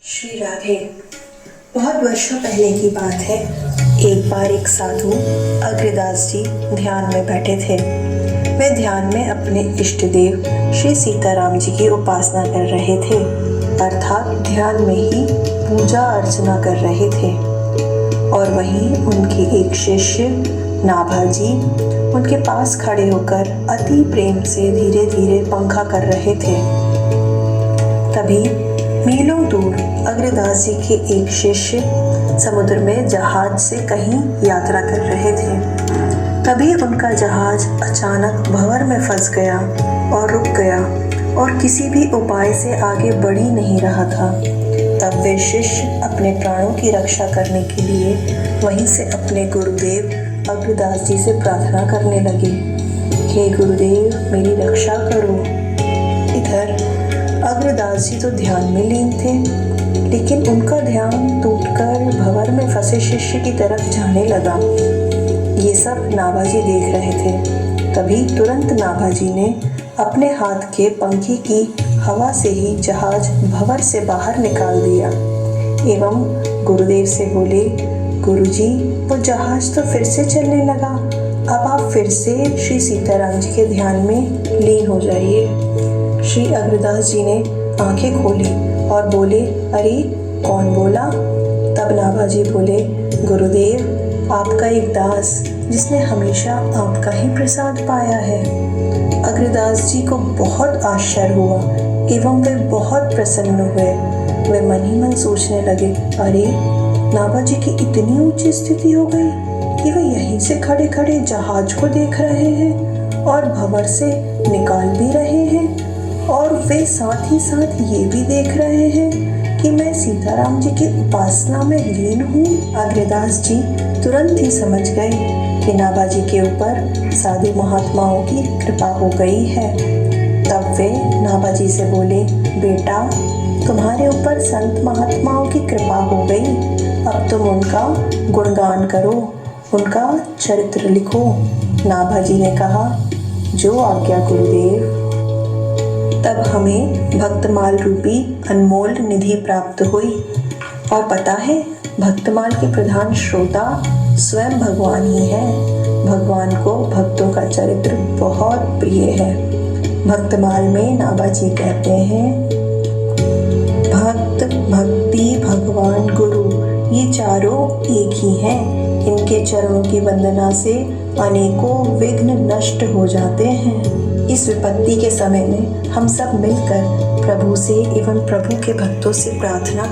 श्री राधे। बहुत वर्षों पहले की बात है। एक बार एक साधु अग्रदास जी ध्यान में बैठे थे। वे ध्यान में अपने इष्ट देव श्री सीताराम जी की उपासना कर रहे थे, अर्थात ध्यान में ही पूजा अर्चना कर रहे थे। और वहीं उनके एक शिष्य नाभा जी उनके पास खड़े होकर अति प्रेम से धीरे धीरे पंखा कर रहे थे। तभी मीलों दूर अग्रदास जी के एक शिष्य समुद्र में जहाज से कहीं यात्रा कर रहे थे। तभी उनका जहाज अचानक भंवर में फंस गया और रुक गया और किसी भी उपाय से आगे बढ़ ही नहीं रहा था। तब वे शिष्य अपने प्राणों की रक्षा करने के लिए वहीं से अपने गुरुदेव अग्रदास जी से प्रार्थना करने लगे, हे गुरुदेव मेरी रक्षा करो। इधर अग्रदास जी तो ध्यान में लीन थे, लेकिन उनका ध्यान टूटकर भंवर में फंसे शिष्य की तरफ जाने लगा। ये सब नाभा जी देख रहे थे। तभी तुरंत नाभा जी ने अपने हाथ के पंखे की हवा से ही जहाज भंवर से बाहर निकाल दिया एवं गुरुदेव से बोले, गुरुजी वो जहाज तो फिर से चलने लगा, अब आप फिर से श्री सीताराम जी के ध्यान में लीन हो जाइए। श्री अग्रदास जी ने आंखें खोली और बोले, अरे कौन बोला? तब नाभा जी बोले, गुरुदेव आपका एक दास जिसने हमेशा आपका ही प्रसाद पाया है। अग्रदास जी को बहुत आश्चर्य हुआ एवं वे बहुत प्रसन्न हुए। वे मन ही मन सोचने लगे, अरे नाभा जी की इतनी ऊंची स्थिति हो गई कि वे यहीं से खड़े खड़े जहाज को देख रहे हैं और भंवर से निकाल भी रहे हैं, और वे साथ ही साथ ये भी देख रहे हैं कि मैं सीताराम जी की उपासना में लीन हूँ। अग्रदास जी तुरंत ही समझ गए कि नाभा जी के ऊपर साधु महात्माओं की कृपा हो गई है। तब वे नाभा जी से बोले, बेटा तुम्हारे ऊपर संत महात्माओं की कृपा हो गई, अब तुम उनका गुणगान करो, उनका चरित्र लिखो। नाभा जी ने कहा, जो आज्ञा गुरुदेव। तब हमें भक्तमाल रूपी अनमोल निधि प्राप्त हुई। और पता है, भक्तमाल के प्रधान श्रोता स्वयं भगवान ही है। भगवान को भक्तों का चरित्र बहुत प्रिय है। भक्तमाल में नाभा जी कहते हैं, भक्त भक्ति भगवान गुरु ये चारों एक ही हैं। इनके चरणों की वंदना से अनेकों विघ्न नष्ट हो जाते हैं। इस विपत्ति के समय में हम सब मिलकर प्रभु से एवं प्रभु के भक्तों से प्रार्थना